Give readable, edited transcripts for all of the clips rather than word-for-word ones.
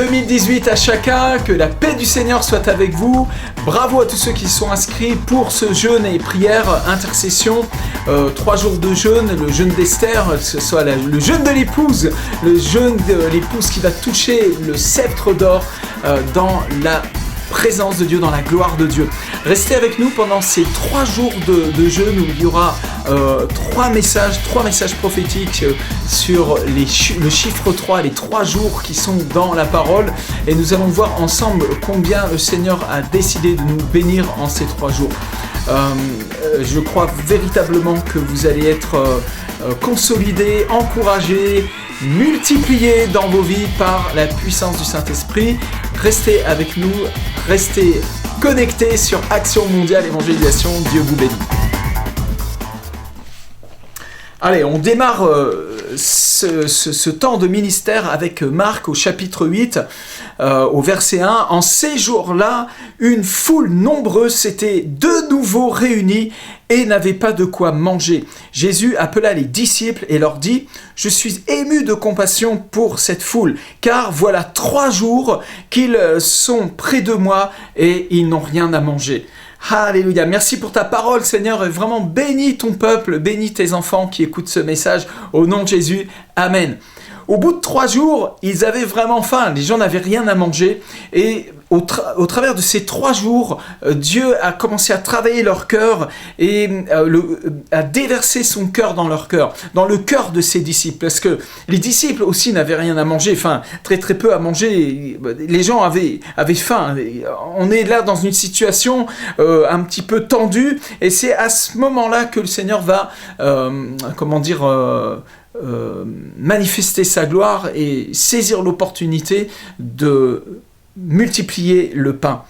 2018 à chacun, que la paix du Seigneur soit avec vous. Bravo à tous ceux qui sont inscrits pour ce jeûne et prière, intercession, 3 jours de jeûne, le jeûne d'Esther, que ce soit le jeûne de l'épouse, le jeûne de l'épouse qui va toucher le sceptre d'or dans la présence de Dieu, dans la gloire de Dieu. Restez avec nous pendant ces 3 jours de jeûne où il y aura 3 messages prophétiques sur le chiffre 3, les 3 jours qui sont dans la parole, et nous allons voir ensemble combien le Seigneur a décidé de nous bénir en ces 3 jours. Je crois véritablement que vous allez être consolidés, encouragés, multipliés dans vos vies par la puissance du Saint-Esprit. Restez avec nous, restez connectés sur Action Mondiale Évangélisation. Dieu vous bénit. Allez, on démarre ce temps de ministère avec Marc au chapitre 8, au verset 1. En ces jours-là, une foule nombreuse s'était de nouveau réunie et n'avait pas de quoi manger. Jésus appela les disciples et leur dit : « Je suis ému de compassion pour cette foule, car voilà 3 jours qu'ils sont près de moi et ils n'ont rien à manger. » Alléluia, merci pour ta parole Seigneur, et vraiment bénis ton peuple, bénis tes enfants qui écoutent ce message au nom de Jésus, Amen. Au bout de 3 jours, ils avaient vraiment faim, les gens n'avaient rien à manger, et au travers de ces 3 jours, Dieu a commencé à travailler leur cœur et à déverser son cœur dans leur cœur, dans le cœur de ses disciples, parce que les disciples aussi n'avaient rien à manger, enfin très peu à manger, les gens avaient faim. On est là dans une situation un petit peu tendue, et c'est à ce moment-là que le Seigneur va, manifester sa gloire et saisir l'opportunité de multiplier le pain.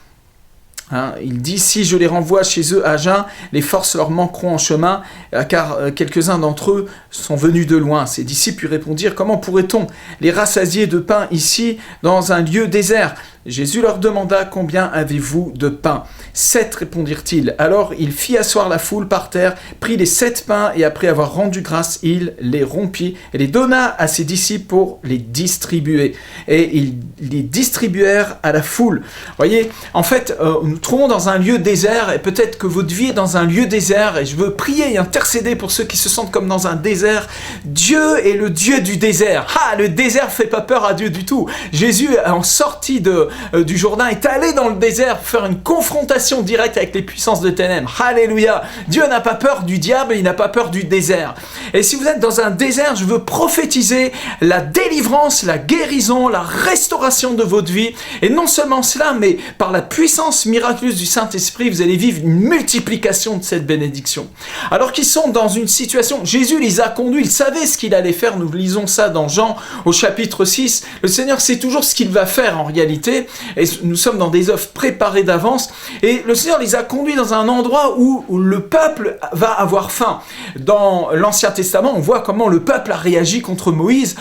Il dit : « Si je les renvoie chez eux à jeun, les forces leur manqueront en chemin, car quelques-uns d'entre eux sont venus de loin. » Ses disciples lui répondirent : « Comment pourrait-on les rassasier de pain ici, dans un lieu désert ? » Jésus leur demanda : « Combien avez-vous de pain ? » 7, répondirent-ils. Alors il fit asseoir la foule par terre, prit les 7 pains, et après avoir rendu grâce, il les rompit et les donna à ses disciples pour les distribuer. Et ils les distribuèrent à la foule. Voyez, en fait, nous nous trouvons dans un lieu désert, et peut-être que votre vie est dans un lieu désert, et je veux prier et intercéder pour ceux qui se sentent comme dans un désert. Dieu est le Dieu du désert. Le désert fait pas peur à Dieu du tout. Jésus, en sortie du Jourdain, est allé dans le désert pour faire une confrontation directe avec les puissances de ténèbres. Alléluia. Dieu n'a pas peur du diable, il n'a pas peur du désert. Et si vous êtes dans un désert, je veux prophétiser la délivrance, la guérison, la restauration de votre vie. Et non seulement cela, mais par la puissance miraculeuse du Saint-Esprit, vous allez vivre une multiplication de cette bénédiction. Alors qu'ils sont dans une situation, Jésus les a conduits, il savait ce qu'il allait faire. Nous lisons ça dans Jean au chapitre 6. Le Seigneur sait toujours ce qu'il va faire en réalité. Et nous sommes dans des œuvres préparées d'avance. Et le Seigneur les a conduits dans un endroit où le peuple va avoir faim. Dans l'Ancien Testament, on voit comment le peuple a réagi contre Moïse.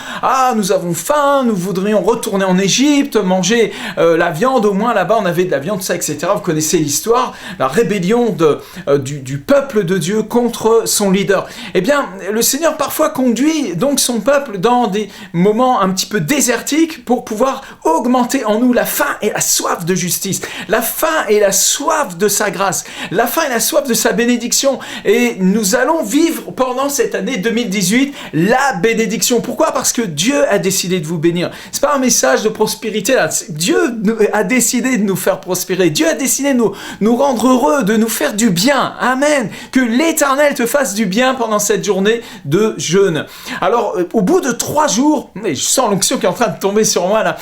Nous avons faim, nous voudrions retourner en Égypte, manger la viande, au moins là-bas on avait de la viande, ça, etc. Vous connaissez l'histoire, la rébellion du peuple de Dieu contre son leader. Eh bien, le Seigneur parfois conduit donc son peuple dans des moments un petit peu désertiques pour pouvoir augmenter en nous la faim et la soif de justice, la faim et la soif de sa grâce, la faim et la soif de sa bénédiction. Et nous allons vivre pendant cette année 2018 la bénédiction. Pourquoi ? Parce que Dieu a décidé de vous bénir. C'est pas un message de prospérité là. Dieu a décidé de nous faire prospérer. Dieu a décidé de nous rendre heureux, de nous faire du bien. Amen. Que l'Éternel te fasse du bien pendant cette journée de jeûne. Alors, au bout de 3 jours, je sens l'onction qui est en train de tomber sur moi là.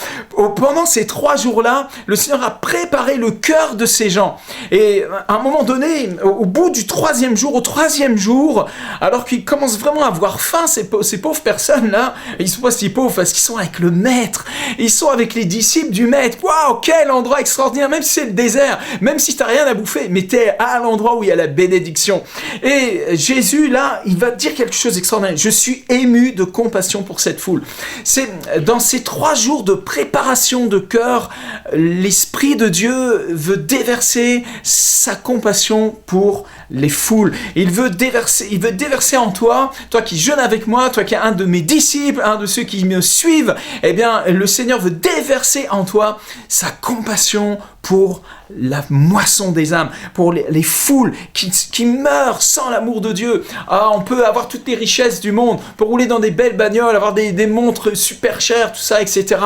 Pendant ces 3 jours-là, le Seigneur a préparé le cœur de ces gens. Et à un moment donné, au bout du 3e jour, au 3e jour, alors qu'ils commencent vraiment à avoir faim, ces pauvres personnes-là, ils sont pas si pauvres parce qu'ils sont avec le Maître, ils sont avec les disciples du Maître. Waouh, quel endroit extraordinaire, même si c'est le désert, même si tu n'as rien à bouffer, mais tu es à l'endroit où il y a la bénédiction. Et Jésus, là, il va dire quelque chose d'extraordinaire. Je suis ému de compassion pour cette foule. C'est dans ces 3 jours de préparation de cœur Alors, l'Esprit de Dieu veut déverser sa compassion pour les foules. Il veut déverser en toi, toi qui jeûnes avec moi, toi qui es un de mes disciples, un de ceux qui me suivent, eh bien, le Seigneur veut déverser en toi sa compassion pour la moisson des âmes, pour les foules qui meurent sans l'amour de Dieu. Ah, on peut avoir toutes les richesses du monde, on peut rouler dans des belles bagnoles, avoir des montres super chères, tout ça, etc.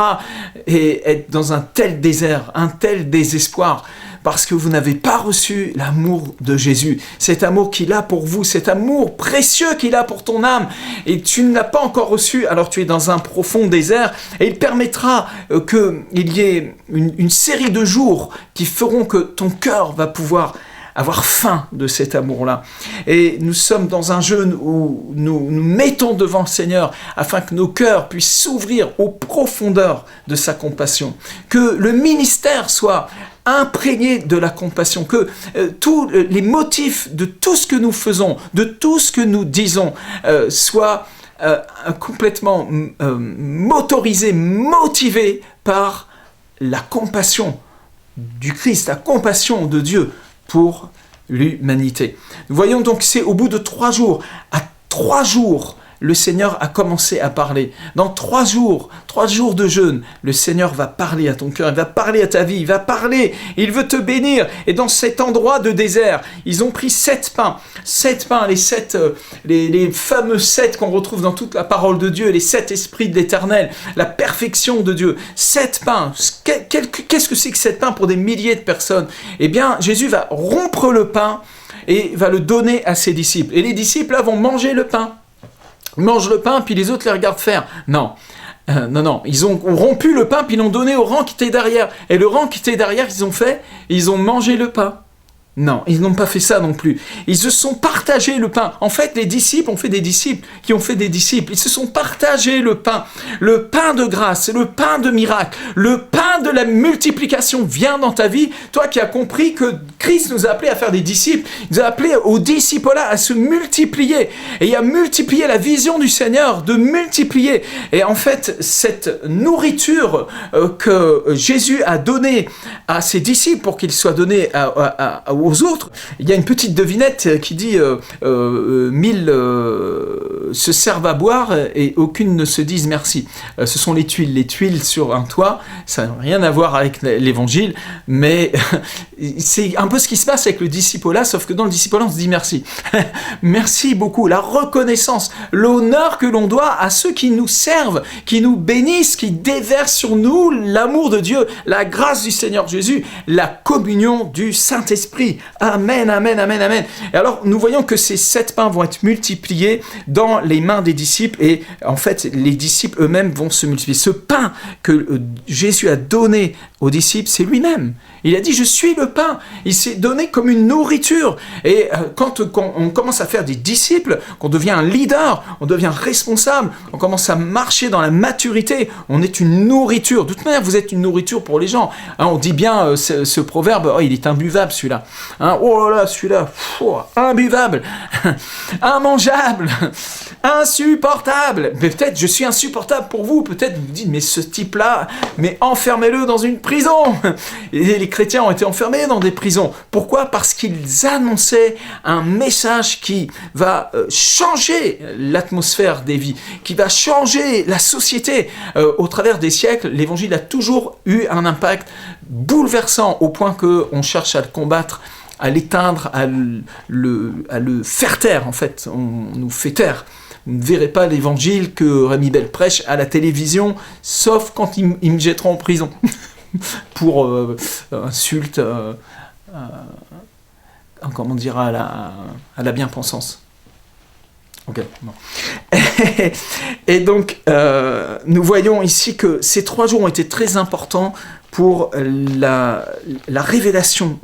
Et être dans un tel désert, un tel désespoir, parce que vous n'avez pas reçu l'amour de Jésus, cet amour qu'il a pour vous, cet amour précieux qu'il a pour ton âme, et tu ne l'as pas encore reçu, alors tu es dans un profond désert, et il permettra qu'il y ait une série de jours qui feront que ton cœur va pouvoir avoir faim de cet amour-là. Et nous sommes dans un jeûne où nous mettons devant le Seigneur afin que nos cœurs puissent s'ouvrir aux profondeurs de sa compassion. Que le ministère soit imprégné de la compassion, que tous les motifs de tout ce que nous faisons, de tout ce que nous disons, soient complètement motorisés, motivés par la compassion du Christ, la compassion de Dieu pour l'humanité. Nous voyons donc, c'est au bout de 3 jours, à 3 jours, le Seigneur a commencé à parler. Dans 3 jours de jeûne, le Seigneur va parler à ton cœur, il va parler à ta vie, il va parler, il veut te bénir. Et dans cet endroit de désert, ils ont pris 7 pains, les fameux 7 qu'on retrouve dans toute la parole de Dieu, les 7 esprits de l'Éternel, la perfection de Dieu. 7 pains, qu'est-ce que c'est que 7 pains pour des milliers de personnes? Eh bien, Jésus va rompre le pain et va le donner à ses disciples. Et les disciples, là, vont manger le pain. Ils mangent le pain, puis les autres les regardent faire. Non, ils ont rompu le pain, puis ils l'ont donné au rang qui était derrière. Et le rang qui était derrière, ils ont mangé le pain. Non, ils n'ont pas fait ça non plus. Ils se sont partagés le pain. En fait, les disciples ont fait des disciples qui ont fait des disciples. Ils se sont partagés le pain de grâce, le pain de miracle, le pain de la multiplication vient dans ta vie. Toi qui as compris que Christ nous a appelés à faire des disciples, il nous a appelés au disciple-là à se multiplier et à multiplier la vision du Seigneur, de multiplier. Et en fait, cette nourriture que Jésus a donnée à ses disciples pour qu'il soit donné aux autres, il y a une petite devinette qui dit 1000 se servent à boire et aucune ne se disent merci. Ce sont les tuiles sur un toit, ça n'a rien à voir avec l'évangile, mais c'est un peu ce qui se passe avec le disciple-là, sauf que dans le disciple-là, on se dit merci. Merci beaucoup, la reconnaissance, l'honneur que l'on doit à ceux qui nous servent, qui nous bénissent, qui déversent sur nous l'amour de Dieu, la grâce du Seigneur Jésus, la communion du Saint-Esprit. Amen, amen, amen, amen. Et alors, nous voyons que ces 7 pains vont être multipliés dans les mains des disciples et en fait, les disciples eux-mêmes vont se multiplier. Ce pain que Jésus a donné aux disciples, c'est lui-même. Il a dit, je suis le pain. Il s'est donné comme une nourriture. Et quand on commence à faire des disciples, qu'on devient un leader, on devient responsable, on commence à marcher dans la maturité, on est une nourriture. De toute manière, vous êtes une nourriture pour les gens. Hein, on dit bien ce proverbe, oh, il est imbuvable celui-là. Hein, oh là là, celui-là, imbuvable, immangeable, insupportable. Mais peut-être je suis insupportable pour vous. Peut-être vous vous dites, mais ce type-là, mais enfermez-le dans une prison. Et les chrétiens ont été enfermés dans des prisons. Pourquoi? Parce qu'ils annonçaient un message qui va changer l'atmosphère des vies, qui va changer la société. Au travers des siècles, l'évangile a toujours eu un impact bouleversant au point qu'on cherche à le combattre, à l'éteindre, à le faire taire. En fait, on nous fait taire. Vous ne verrez pas l'évangile que Rémi Bell prêche à la télévision, sauf quand ils me jetteront en prison pour insulte, comment dire, à la bien-pensance. Ok, bon. Et donc, nous voyons ici que ces 3 jours ont été très importants pour la révélation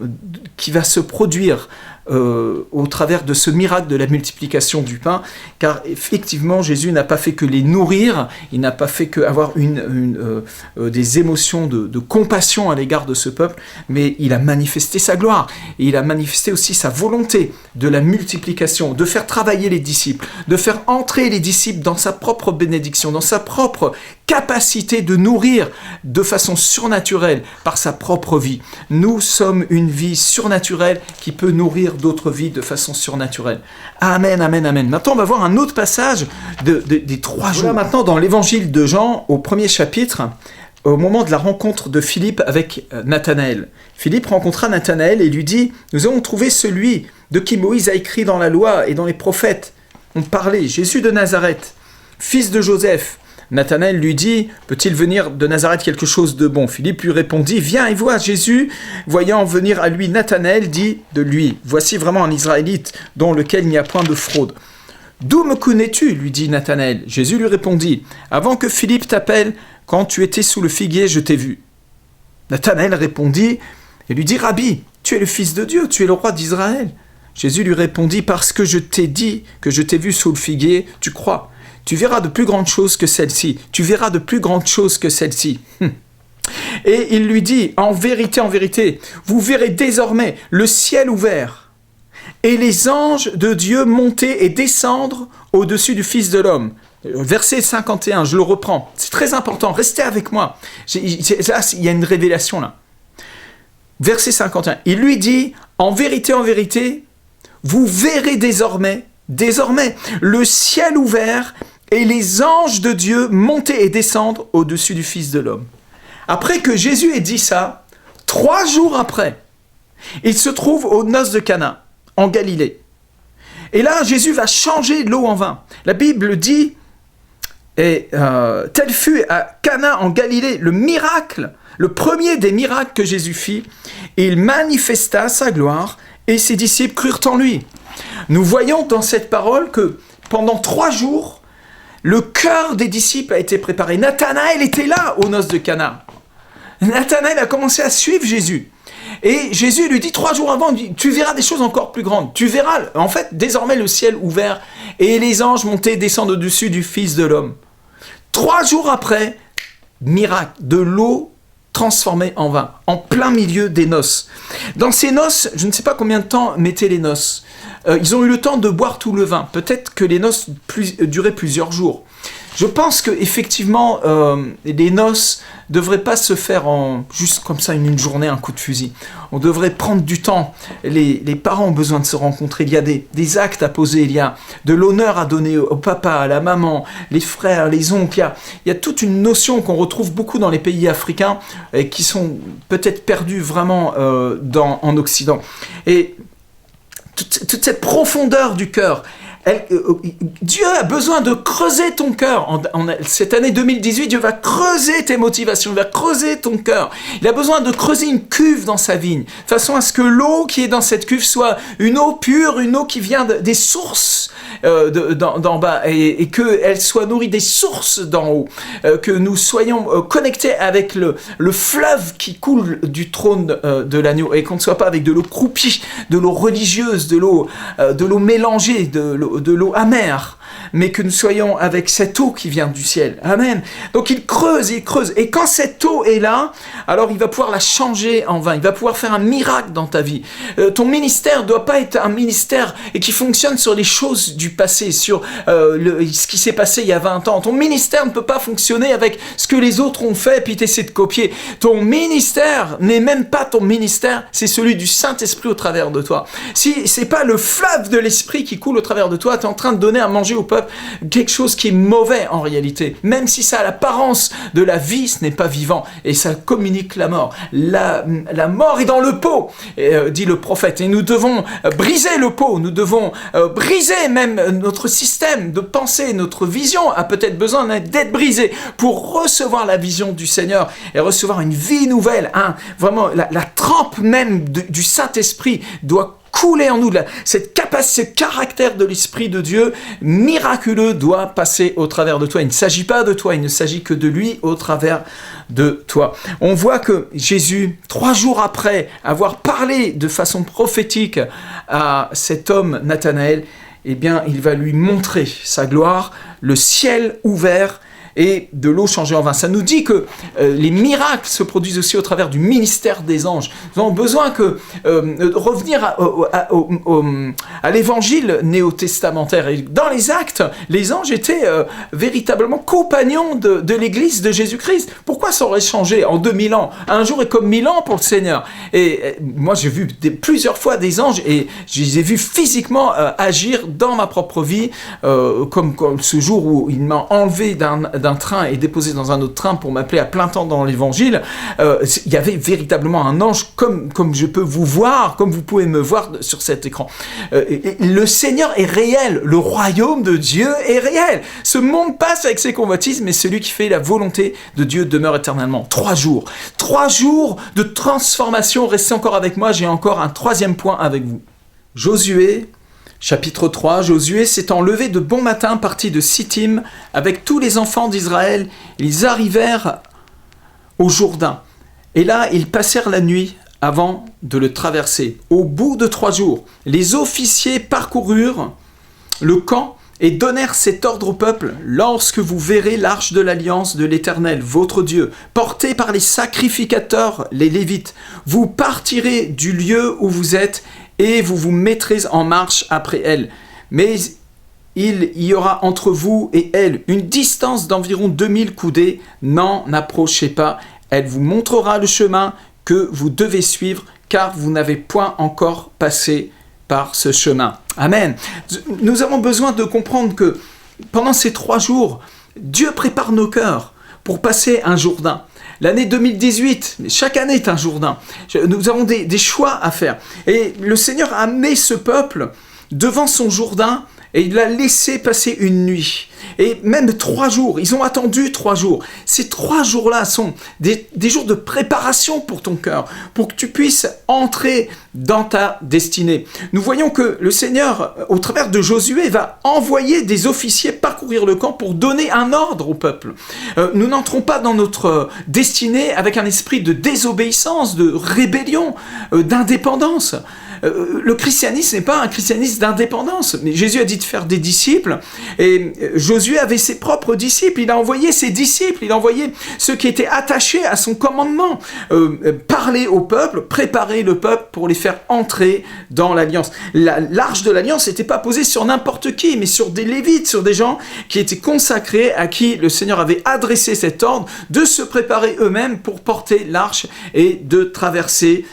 qui va se produire au travers de ce miracle de la multiplication du pain, car effectivement Jésus n'a pas fait que les nourrir, il n'a pas fait que avoir des émotions de compassion à l'égard de ce peuple, mais il a manifesté sa gloire, et il a manifesté aussi sa volonté de la multiplication, de faire travailler les disciples, de faire entrer les disciples dans sa propre bénédiction, dans sa propre capacité de nourrir de façon surnaturelle par sa propre vie. Nous sommes une vie surnaturelle qui peut nourrir d'autres vies de façon surnaturelle. Amen, amen, amen. Maintenant, on va voir un autre passage des 3 jours. Voilà, maintenant, dans l'évangile de Jean, au 1er chapitre, au moment de la rencontre de Philippe avec Nathanaël. Philippe rencontra Nathanaël et lui dit « Nous avons trouvé celui de qui Moïse a écrit dans la loi et dans les prophètes. On parlait, Jésus de Nazareth, fils de Joseph. » Nathanaël lui dit « Peut-il venir de Nazareth quelque chose de bon ?» Philippe lui répondit « Viens et vois. » Jésus, voyant venir à lui Nathanaël, dit de lui « Voici vraiment un Israélite dans lequel il n'y a point de fraude. » « D'où me connais-tu » lui dit Nathanaël. Jésus lui répondit « Avant que Philippe t'appelle, quand tu étais sous le figuier, je t'ai vu. » Nathanaël répondit et lui dit « Rabbi, tu es le Fils de Dieu, tu es le roi d'Israël. » Jésus lui répondit « Parce que je t'ai dit que je t'ai vu sous le figuier, tu crois. Tu verras de plus grandes choses que celle-ci. Tu verras de plus grandes choses que celle-ci. » Et il lui dit « En vérité, vous verrez désormais le ciel ouvert et les anges de Dieu monter et descendre au-dessus du Fils de l'homme. » Verset 51, je le reprends. C'est très important, restez avec moi. Là, il y a une révélation là. Verset 51, il lui dit « En vérité, vous verrez désormais, le ciel ouvert et les anges de Dieu monter et descendre au-dessus du Fils de l'homme. » Après que Jésus ait dit ça, 3 jours après, il se trouve aux noces de Cana, en Galilée. Et là, Jésus va changer l'eau en vin. La Bible dit, tel fut à Cana en Galilée le miracle, le premier des miracles que Jésus fit. Et il manifesta sa gloire et ses disciples crurent en lui. Nous voyons dans cette parole que pendant 3 jours, le cœur des disciples a été préparé. Nathanaël était là aux noces de Cana. Nathanaël a commencé à suivre Jésus. Et Jésus lui dit 3 jours avant, tu verras des choses encore plus grandes. Tu verras, en fait, désormais le ciel ouvert et les anges montés et descendent au-dessus du Fils de l'homme. 3 jours après, miracle, de l'eau transformée en vin, en plein milieu des noces. Dans ces noces, je ne sais pas combien de temps mettaient les noces. Ils ont eu le temps de boire tout le vin. Peut-être que les noces duraient plusieurs jours. Je pense qu'effectivement, les noces ne devraient pas se faire en juste comme ça une journée, un coup de fusil. On devrait prendre du temps. Les parents ont besoin de se rencontrer. Il y a des actes à poser, il y a de l'honneur à donner au papa, à la maman, les frères, les oncles. Il y a toute une notion qu'on retrouve beaucoup dans les pays africains et qui sont peut-être perdues vraiment en Occident. Et toute cette profondeur du cœur, Dieu a besoin de creuser ton cœur. Cette année 2018, Dieu va creuser tes motivations, il va creuser ton cœur. Il a besoin de creuser une cuve dans sa vigne, de façon à ce que l'eau qui est dans cette cuve soit une eau pure, une eau qui vient des sources d'en bas, et qu'elle soit nourrie des sources d'en haut, que nous soyons connectés avec le fleuve qui coule du trône de l'agneau, et qu'on ne soit pas avec de l'eau croupie, de l'eau religieuse, de l'eau mélangée, de l'eau amère, mais que nous soyons avec cette eau qui vient du ciel. Amen. Donc il creuse, et quand cette eau est là, alors il va pouvoir la changer en vin, il va pouvoir faire un miracle dans ta vie. Ton ministère ne doit pas être un ministère et qui fonctionne sur les choses du passé, sur ce qui s'est passé il y a 20 ans. Ton ministère ne peut pas fonctionner avec ce que les autres ont fait, puis tu essaies de copier. Ton ministère n'est même pas ton ministère, c'est celui du Saint-Esprit au travers de toi. Si c'est pas le fleuve de l'Esprit qui coule au travers de toi, tu es en train de donner à manger au peuple quelque chose qui est mauvais en réalité. Même si ça a l'apparence de la vie, ce n'est pas vivant. Et ça communique la mort. La mort est dans le pot, dit le prophète. Et nous devons briser le pot. Nous devons briser même notre système de pensée. Notre vision a peut-être besoin d'être brisée pour recevoir la vision du Seigneur et recevoir une vie nouvelle. Vraiment, la trempe même du Saint-Esprit doit couler en nous, cette capacité, ce caractère de l'Esprit de Dieu miraculeux doit passer au travers de toi. Il ne s'agit pas de toi, il ne s'agit que de lui au travers de toi. On voit que Jésus, 3 jours après avoir parlé de façon prophétique à cet homme Nathanaël, eh bien, il va lui montrer sa gloire, le ciel ouvert et de l'eau changée en vin. Ça nous dit que les miracles se produisent aussi au travers du ministère des anges. Nous avons besoin de revenir à l'évangile néo-testamentaire. Et dans les actes, les anges étaient véritablement compagnons de l'Église de Jésus-Christ. Pourquoi ça aurait changé en 2000 ans? Un jour est comme 1000 ans pour le Seigneur. Et moi, j'ai vu plusieurs fois des anges et je les ai vus physiquement agir dans ma propre vie, comme ce jour où il m'a enlevé d'un train et déposé dans un autre train pour m'appeler à plein temps dans l'évangile. Il y avait véritablement un ange comme je peux vous voir, comme vous pouvez me voir sur cet écran. Le Seigneur est réel, le royaume de Dieu est réel. Ce monde passe avec ses convoitises, mais celui qui fait la volonté de Dieu demeure éternellement. 3 jours de transformation. Restez encore avec moi, j'ai encore un 3e point avec vous. Josué, chapitre 3, Josué s'étant levé de bon matin, partit de Sittim avec tous les enfants d'Israël. Ils arrivèrent au Jourdain. Et là, ils passèrent la nuit avant de le traverser. Au bout de 3 jours, les officiers parcoururent le camp et donnèrent cet ordre au peuple: lorsque vous verrez l'arche de l'alliance de l'Éternel, votre Dieu, portée par les sacrificateurs, les Lévites, vous partirez du lieu où vous êtes et vous vous mettrez en marche après elle. Mais il y aura entre vous et elle une distance d'environ 2000 coudées. N'en approchez pas. Elle vous montrera le chemin que vous devez suivre, car vous n'avez point encore passé par ce chemin. Amen. Nous avons besoin de comprendre que pendant ces 3 jours, Dieu prépare nos cœurs pour passer un Jourdain. L'année 2018, chaque année est un Jourdain. Nous avons des choix à faire. Et le Seigneur a amené ce peuple devant son Jourdain et il l'a laissé passer une nuit. Et même 3 jours, ils ont attendu 3 jours. Ces 3 jours-là sont des jours de préparation pour ton cœur, pour que tu puisses entrer dans ta destinée. Nous voyons que le Seigneur, au travers de Josué, va envoyer des officiers parcourir le camp pour donner un ordre au peuple. Nous n'entrons pas dans notre destinée avec un esprit de désobéissance, de rébellion, d'indépendance. Le christianisme n'est pas un christianisme d'indépendance. Mais Jésus a dit de faire des disciples et Josué avait ses propres disciples. Il a envoyé ses disciples, il a envoyé ceux qui étaient attachés à son commandement. Parler au peuple, préparer le peuple pour les faire entrer dans l'alliance. L'arche de l'alliance n'était pas posée sur n'importe qui, mais sur des Lévites, sur des gens qui étaient consacrés, à qui le Seigneur avait adressé cet ordre de se préparer eux-mêmes pour porter l'arche et de traverser,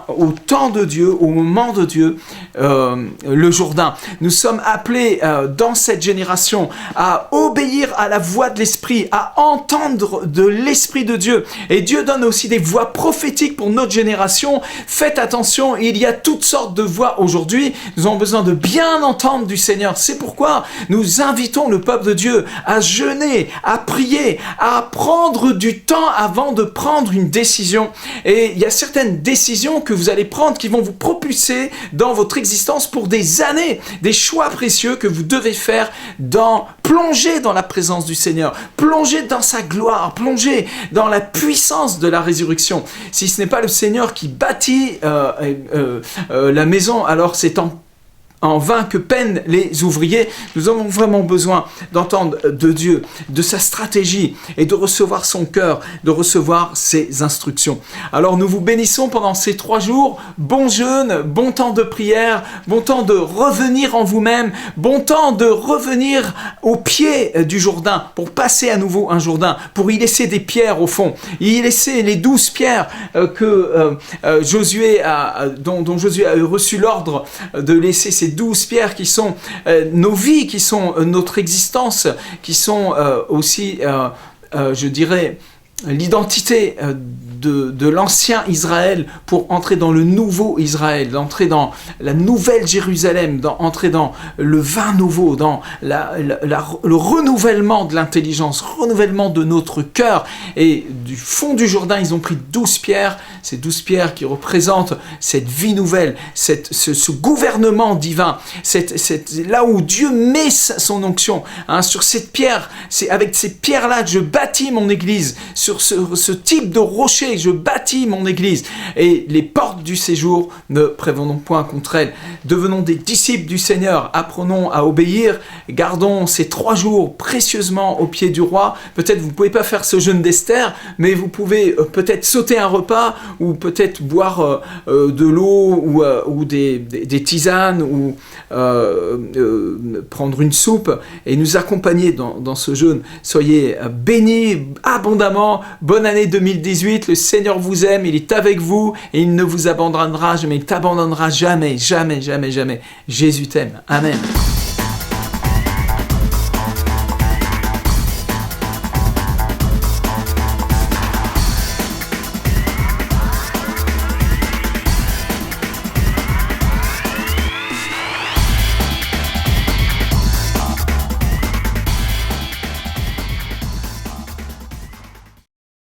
au temps de Dieu, au moment de Dieu, le Jourdain. Nous sommes appelés dans cette génération à obéir à la voix de l'Esprit, à entendre de l'Esprit de Dieu. Et Dieu donne aussi des voix prophétiques pour notre génération. Faites attention, il y a toutes sortes de voix aujourd'hui. Nous avons besoin de bien entendre du Seigneur. C'est pourquoi nous invitons le peuple de Dieu à jeûner, à prier, à prendre du temps avant de prendre une décision. Et il y a certaines décisions que vous allez prendre qui vont vous propulser dans votre existence pour des années, des choix précieux que vous devez faire, plonger dans la présence du Seigneur, plonger dans sa gloire, plonger dans la puissance de la résurrection. Si ce n'est pas le Seigneur qui bâtit la maison, alors c'est en vain que peinent les ouvriers. Nous avons vraiment besoin d'entendre de Dieu, de sa stratégie et de recevoir son cœur, de recevoir ses instructions. Alors nous vous bénissons pendant ces 3 jours. Bon jeûne, bon temps de prière, bon temps de revenir en vous-même, bon temps de revenir au pied du Jourdain pour passer à nouveau un Jourdain, pour y laisser des pierres au fond. Y laisser les 12 pierres dont Josué a reçu l'ordre de laisser ces 12 pierres qui sont nos vies, qui sont notre existence, qui sont aussi, je dirais, l'identité de l'ancien Israël pour entrer dans le nouveau Israël, d'entrer dans la nouvelle Jérusalem, entrer dans le vin nouveau, dans le renouvellement de l'intelligence, renouvellement de notre cœur. Et du fond du Jourdain, ils ont pris 12 pierres, ces 12 pierres qui représentent cette vie nouvelle, ce gouvernement divin, là où Dieu met son onction. Sur cette pierre, c'est avec ces pierres-là que je bâtis mon église, sur ce type de rocher, je bâtis mon église. Et les portes du séjour ne prévenons point contre elles. Devenons des disciples du Seigneur, apprenons à obéir, gardons ces 3 jours précieusement au pied du roi. Peut-être vous ne pouvez pas faire ce jeûne d'Esther, mais vous pouvez peut-être sauter un repas, ou peut-être boire de l'eau, ou des tisanes, ou prendre une soupe, et nous accompagner dans ce jeûne. Soyez bénis abondamment. Bonne année 2018. Le Seigneur vous aime, il est avec vous, et il ne vous abandonnera jamais, il ne t'abandonnera jamais, jamais, jamais, jamais. Jésus t'aime. Amen.